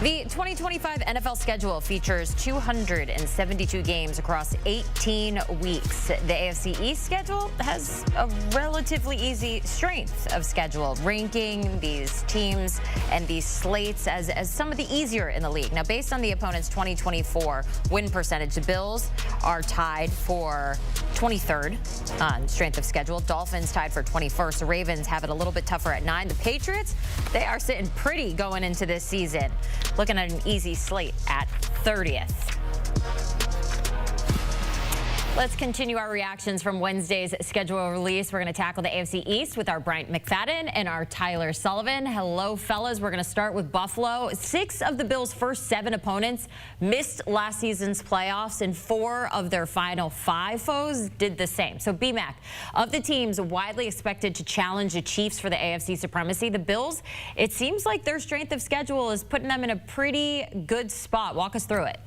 The 2025 NFL schedule features 272 games across 18 weeks. The AFC East schedule has a relatively easy strength of schedule, ranking these teams and these slates as some of the easier in the league. Now, based on the opponent's 2024 win percentage, the Bills are tied for 23rd on strength of schedule. Dolphins tied for 21st. The Ravens have it a little bit tougher at 9. The Patriots, they are sitting pretty going into this season. Looking at an easy slate at 30th. Let's continue our reactions from Wednesday's schedule release. We're going to tackle the AFC East with our Bryant McFadden and our Tyler Sullivan. Hello, fellas. We're going to start with Buffalo. 6 of the Bills' first 7 opponents missed last season's playoffs, and 4 of their final 5 foes did the same. So, BMAC, of the teams widely expected to challenge the Chiefs for the AFC supremacy, the Bills, it seems like their strength of schedule is putting them in a pretty good spot. Walk us through it.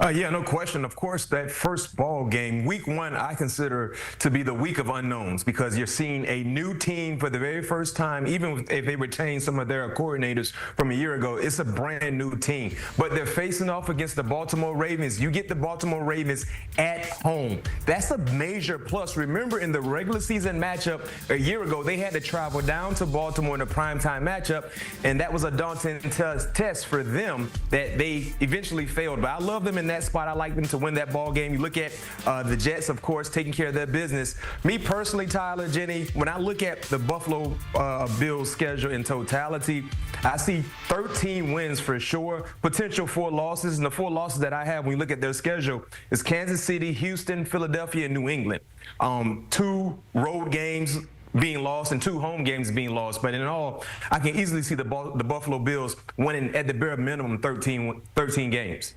Yeah, no question. Of course, that first ball game, week 1, I consider to be the week of unknowns because you're seeing a new team for the very first time. Even if they retain some of their coordinators from a year ago, it's a brand new team. But they're facing off against the Baltimore Ravens. You get the Baltimore Ravens at home. That's a major plus. Remember, in the regular season matchup a year ago, they had to travel down to Baltimore in a primetime matchup, and that was a daunting test for them that they eventually failed. But I love them in that spot. I like them to win that ball game. You look at the Jets, of course, taking care of their business. Me personally, Tyler, Jenny, when I look at the Buffalo Bills schedule in totality, I see 13 wins for sure, potential 4 losses. And the 4 losses that I have when you look at their schedule is Kansas City, Houston, Philadelphia, and New England. 2 road games being lost and 2 home games being lost. But in all, I can easily see the Buffalo Bills winning at the bare minimum 13 games.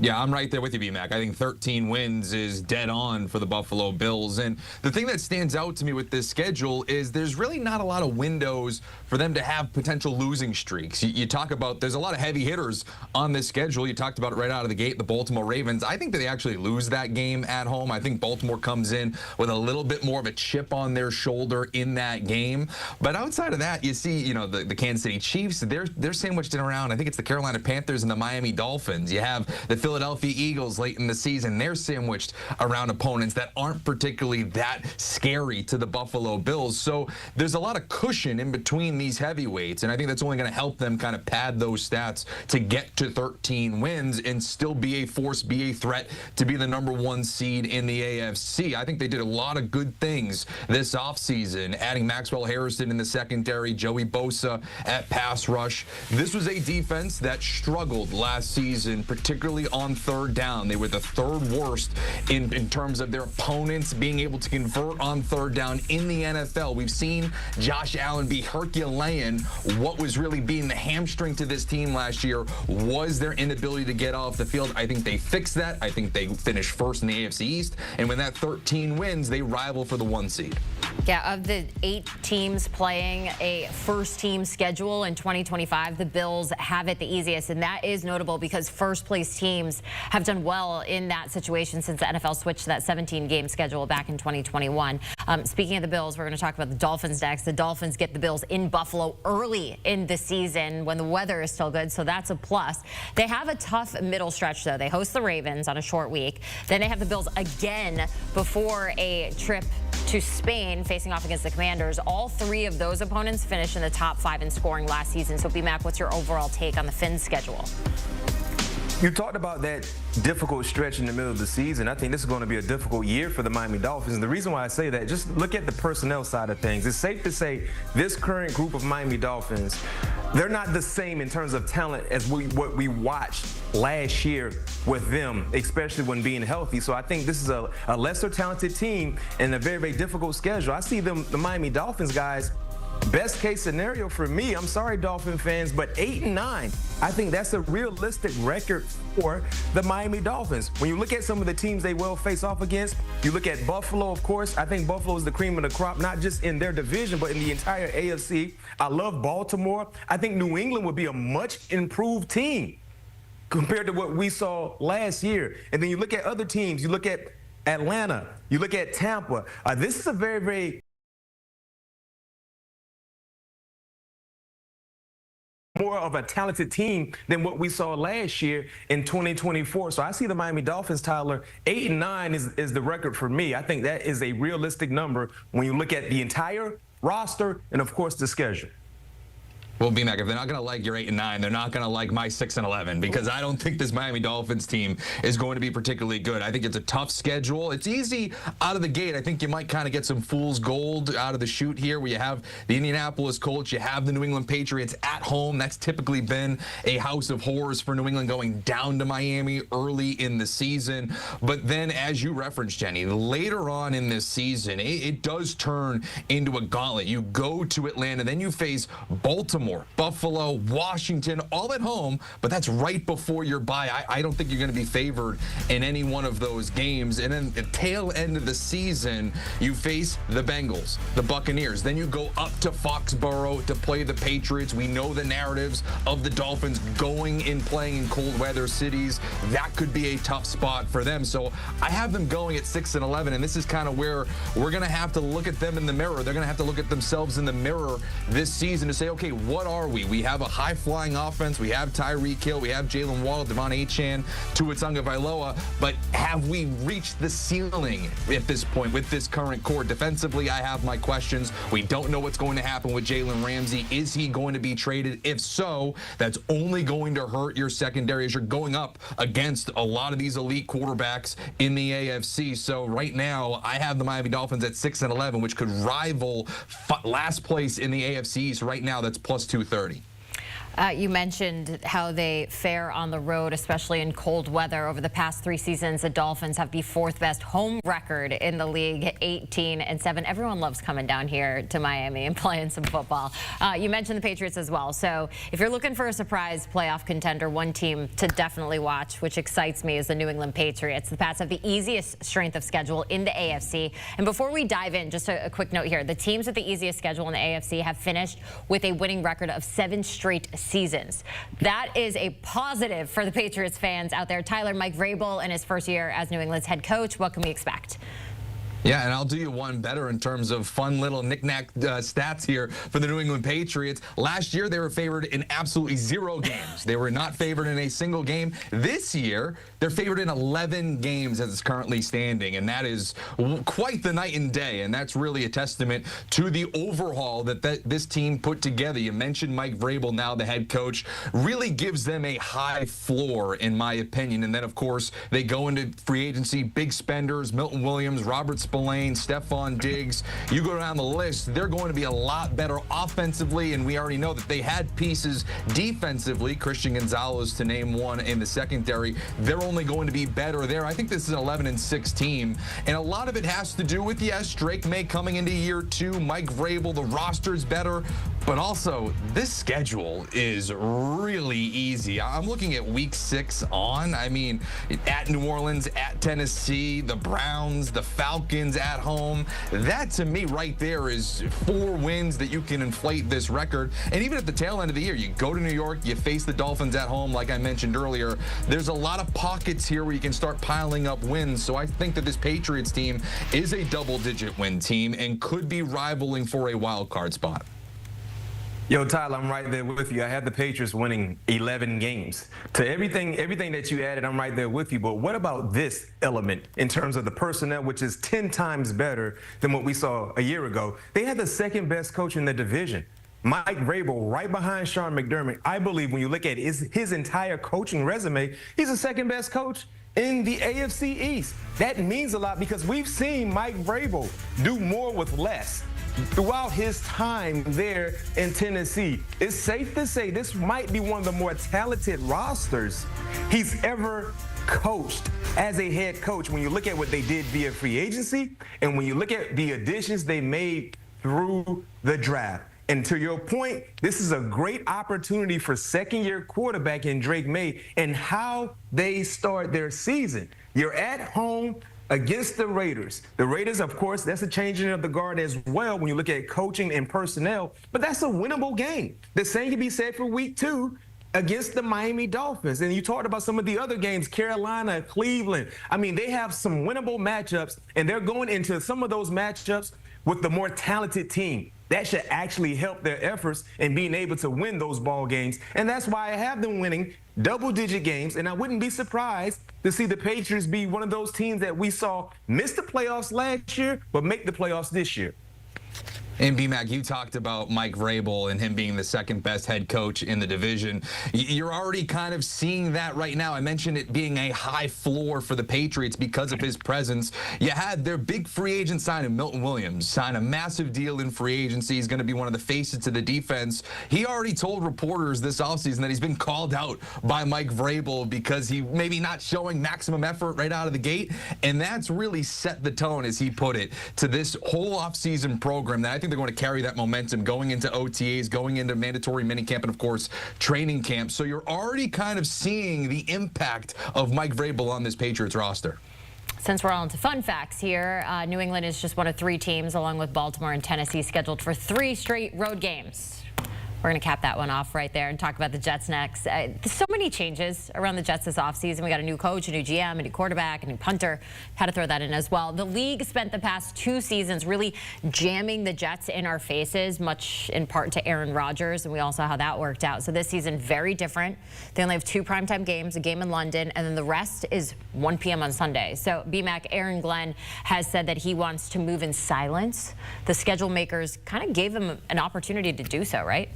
Yeah, I'm right there with you, BMAC. I think 13 wins is dead on for the Buffalo Bills. And the thing that stands out to me with this schedule is there's really not a lot of windows for them to have potential losing streaks. You talk about there's a lot of heavy hitters on this schedule. You talked about it right out of the gate, the Baltimore Ravens. I think that they actually lose that game at home. I think Baltimore comes in with a little bit more of a chip on their shoulder in that game. But outside of that, you see, the Kansas City Chiefs, they're sandwiched in around. I think it's the Carolina Panthers and the Miami Dolphins. You have the Philadelphia Eagles late in the season. They're sandwiched around opponents that aren't particularly that scary to the Buffalo Bills. So there's a lot of cushion in between these heavyweights, and I think that's only going to help them kind of pad those stats to get to 13 wins and still be a force, be a threat to be the #1 seed in the AFC. I think they did a lot of good things this offseason, adding Maxwell Harrison in the secondary, Joey Bosa at pass rush. This was a defense that struggled last season, particularly on 3rd down. They were the 3rd worst in terms of their opponents being able to convert on 3rd down in the NFL. We've seen Josh Allen be Herculean. What was really being the hamstring to this team last year was their inability to get off the field. I think they fixed that. I think they finished 1st in the AFC East. And when that 13 wins, they rival for the 1 seed. Yeah, of the 8 teams playing a first-team schedule in 2025, the Bills have it the easiest, and that is notable because first-place teams have done well in that situation since the NFL switched to that 17-game schedule back in 2021. Speaking of the Bills, we're going to talk about the Dolphins next. The Dolphins get the Bills in Buffalo early in the season when the weather is still good, so that's a plus. They have a tough middle stretch, though. They host the Ravens on a short week. Then they have the Bills again before a trip to Spain, facing off against the Commanders. All 3 of those opponents finished in the top 5 in scoring last season. So, BMAC, what's your overall take on the Fins schedule? You talked about that difficult stretch in the middle of the season. I think this is going to be a difficult year for the Miami Dolphins. And the reason why I say that, just look at the personnel side of things. It's safe to say this current group of Miami Dolphins, they're not the same in terms of talent as what we watched last year with them, especially when being healthy. So I think this is a lesser talented team and a very, very difficult schedule. I see them, the Miami Dolphins guys, best case scenario for me, I'm sorry, Dolphin fans, but 8-9. I think that's a realistic record for the Miami Dolphins. When you look at some of the teams they will face off against, you look at Buffalo, of course. I think Buffalo is the cream of the crop, not just in their division, but in the entire AFC. I love Baltimore. I think New England would be a much improved team compared to what we saw last year. And then you look at other teams. You look at Atlanta. You look at Tampa. This is a very, very more of a talented team than what we saw last year in 2024. So I see the Miami Dolphins, Tyler, 8-9 is the record for me. I think that is a realistic number when you look at the entire roster and, of course, the schedule. Well, B-Mac, if they're not going to like your 8-9, they're not going to like my 6-11, because I don't think this Miami Dolphins team is going to be particularly good. I think it's a tough schedule. It's easy out of the gate. I think you might kind of get some fool's gold out of the chute here, where you have the Indianapolis Colts, you have the New England Patriots at home. That's typically been a house of horrors for New England, going down to Miami early in the season. But then, as you referenced, Jenny, later on in this season, it does turn into a gauntlet. You go to Atlanta, then you face Baltimore, Buffalo, Washington, all at home, but that's right before your bye. I don't think you're going to be favored in any one of those games. And then the tail end of the season, you face the Bengals, the Buccaneers. Then you go up to Foxborough to play the Patriots. We know the narratives of the Dolphins going and playing in cold weather cities. That could be a tough spot for them. So I have them going at 6-11, and this is kind of where we're going to have to look at them in the mirror. They're going to have to look at themselves in the mirror this season to say, okay, what are we? We have a high-flying offense. We have Tyreek Hill. We have Jalen Waddle, Devon Achane, Tua Tagovailoa. But have we reached the ceiling at this point with this current core? Defensively, I have my questions. We don't know what's going to happen with Jalen Ramsey. Is he going to be traded? If so, that's only going to hurt your secondary as you're going up against a lot of these elite quarterbacks in the AFC. So right now, I have the Miami Dolphins at 6-11, which could rival last place in the AFC East. Right now, that's plus 230. You mentioned how they fare on the road, especially in cold weather. Over the past 3 seasons, the Dolphins have the 4th best home record in the league, 18-7. Everyone loves coming down here to Miami and playing some football. You mentioned the Patriots as well. So if you're looking for a surprise playoff contender, one team to definitely watch, which excites me, is the New England Patriots. The Pats have the easiest strength of schedule in the AFC. And before we dive in, just a quick note here. The teams with the easiest schedule in the AFC have finished with a winning record of 7 straight seasons. That is a positive for the Patriots fans out there. Tyler, Mike Vrabel in his first year as New England's head coach, what can we expect? Yeah, and I'll do you one better in terms of fun little knick-knack stats here for the New England Patriots. Last year, they were favored in absolutely 0 games. They were not favored in a single game. This year, they're favored in 11 games as it's currently standing, and that is quite the night and day, and that's really a testament to the overhaul that this team put together. You mentioned Mike Vrabel, now the head coach, really gives them a high floor, in my opinion. And then, of course, they go into free agency, big spenders, Milton Williams, Robert Spillane, Stephon Diggs. You go down the list, they're going to be a lot better offensively, and we already know that they had pieces defensively, Christian Gonzalez to name one in the secondary. They're only going to be better there. I think this is an 11-6 team, and a lot of it has to do with, yes, Drake May coming into year 2, Mike Vrabel, the roster's better, but also this schedule is really easy. I'm looking at week 6 on. I mean, at New Orleans, at Tennessee, the Browns, the Falcons at home. That, to me, right there is 4 wins that you can inflate this record. And even at the tail end of the year, you go to New York, you face the Dolphins at home, like I mentioned earlier. There's a lot of pockets here where you can start piling up wins. So I think that this Patriots team is a double-digit win team and could be rivaling for a wild card spot. Yo, Tyler, I'm right there with you. I have the Patriots winning 11 games. To everything that you added, I'm right there with you. But what about this element in terms of the personnel, which is 10 times better than what we saw a year ago? They had the 2nd best coach in the division. Mike Vrabel, right behind Sean McDermott. I believe when you look at his entire coaching resume, he's the 2nd best coach in the AFC East. That means a lot because we've seen Mike Vrabel do more with less throughout his time there in Tennessee. It's safe to say this might be one of the more talented rosters he's ever coached as a head coach. When you look at what they did via free agency and when you look at the additions they made through the draft. And to your point, this is a great opportunity for 2nd-year quarterback in Drake May and how they start their season. You're at home against the Raiders. The Raiders, of course, that's a changing of the guard as well when you look at coaching and personnel, but that's a winnable game. The same can be said for week 2 against the Miami Dolphins. And you talked about some of the other games, Carolina, Cleveland. I mean, they have some winnable matchups, and they're going into some of those matchups with the more talented team. that should actually help their efforts in being able to win those ball games. And that's why I have them winning double-digit games. And I wouldn't be surprised to see the Patriots be one of those teams that we saw miss the playoffs last year, but make the playoffs this year. And B-Mac, you talked about Mike Vrabel and him being the second best head coach in the division. You're already kind of seeing that right now. I mentioned it being a high floor for the Patriots because of his presence. You had their big free agent signing, Milton Williams, sign a massive deal in free agency. He's going to be one of the faces to the defense. He already told reporters this offseason that he's been called out by Mike Vrabel because he maybe not showing maximum effort right out of the gate. And that's really set the tone, as he put it, to this whole offseason program that I think they're going to carry that momentum going into OTAs, going into mandatory minicamp, and, of course, training camp. So you're already kind of seeing the impact of Mike Vrabel on this Patriots roster. Since we're all into fun facts here, New England is just one of 3 teams, along with Baltimore and Tennessee, scheduled for 3 straight road games. We're going to cap that one off right there and talk about the Jets next. There's so many changes around the Jets this offseason. We got a new coach, a new GM, a new quarterback, a new punter. Had to throw that in as well. The league spent the past 2 seasons really jamming the Jets in our faces, much in part to Aaron Rodgers, and we all saw how that worked out. So this season, very different. They only have 2 primetime games, a game in London, and then the rest is 1 p.m. on Sunday. So BMAC, Aaron Glenn has said that he wants to move in silence. The schedule makers kind of gave him an opportunity to do so, right?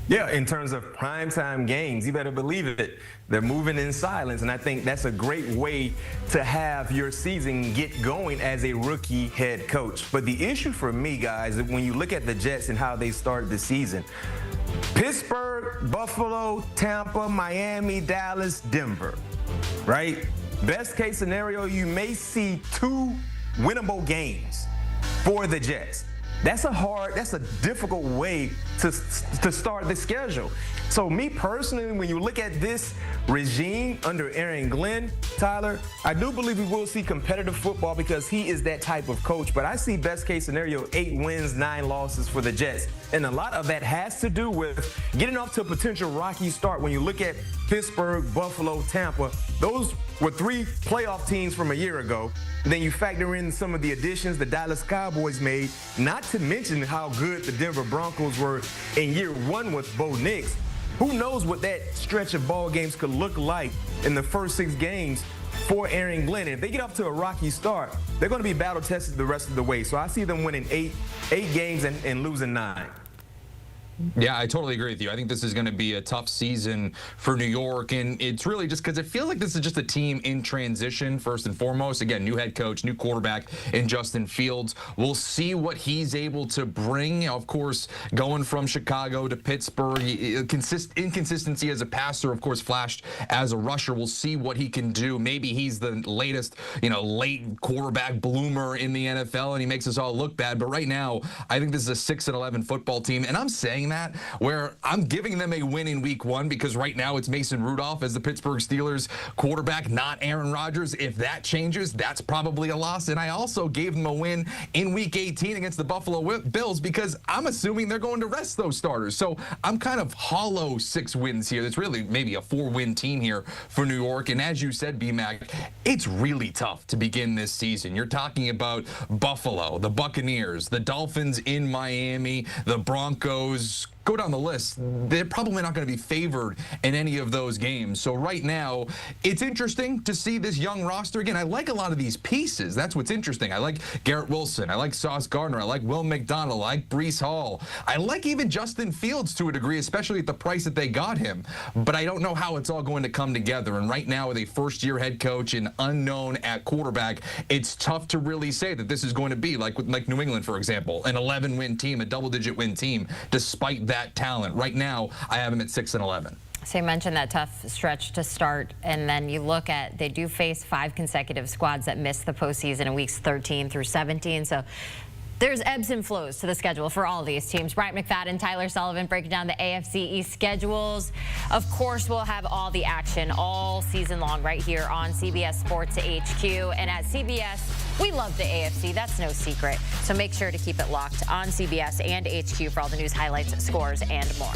Yeah, in terms of primetime games, you better believe it. They're moving in silence, and I think that's a great way to have your season get going as a rookie head coach. But the issue for me, guys, when you look at the Jets and how they started the season, Pittsburgh, Buffalo, Tampa, Miami, Dallas, Denver, right? Best case scenario, you may see 2 winnable games for the Jets. That's a difficult way to start the schedule. So me personally, when you look at this regime under Aaron Glenn, Tyler, I do believe we will see competitive football because he is that type of coach. But I see best case scenario 8 wins, 9 losses for the Jets. And a lot of that has to do with getting off to a potential rocky start. When you look at Pittsburgh, Buffalo, Tampa, those were 3 playoff teams from a year ago. And then you factor in some of the additions the Dallas Cowboys made, not to mention how good the Denver Broncos were in year 1 with Bo Nix. Who knows what that stretch of ball games could look like in the first 6 games for Aaron Glenn. And if they get off to a rocky start, they're going to be battle tested the rest of the way. So I see them winning 8 games and losing 9. Yeah, I totally agree with you. I think this is going to be a tough season for New York, and it's really just because it feels like this is just a team in transition, first and foremost. Again, new head coach, new quarterback in Justin Fields. We'll see what he's able to bring. Of course, going from Chicago to Pittsburgh, inconsistency as a passer, of course, flashed as a rusher. We'll see what he can do. Maybe he's the latest, late quarterback bloomer in the NFL, and he makes us all look bad. But right now, I think this is a 6-11 football team, and I'm saying that where I'm giving them a win in week 1 because right now it's Mason Rudolph as the Pittsburgh Steelers quarterback, not Aaron Rodgers. If that changes, that's probably a loss. And I also gave them a win in week 18 against the Buffalo Bills because I'm assuming they're going to rest those starters. So I'm kind of hollow 6 wins here. It's really maybe a 4-win team here for New York. And as you said, B-Mac, it's really tough to begin this season. You're talking about Buffalo, the Buccaneers, the Dolphins in Miami, the Broncos. Go down the list. They're probably not going to be favored in any of those games. So right now, it's interesting to see this young roster. Again, I like a lot of these pieces. That's what's interesting. I like Garrett Wilson. I like Sauce Gardner. I like Will McDonald. I like Breece Hall. I like even Justin Fields to a degree, especially at the price that they got him. But I don't know how it's all going to come together. And right now, with a first-year head coach and unknown at quarterback, it's tough to really say that this is going to be like New England, for example, an 11-win team, a double-digit win team, despite that talent. Right now, I have them at 6-11. So you mentioned that tough stretch to start, and then you look at, they do face 5 consecutive squads that missed the postseason in weeks 13 through 17. So there's ebbs and flows to the schedule for all these teams. Bryant, McFadden, Tyler Sullivan breaking down the AFC East schedules. Of course, we'll have all the action all season long right here on CBS Sports HQ. And at CBS, we love the AFC. That's no secret. So make sure to keep it locked on CBS and HQ for all the news, highlights, scores, and more.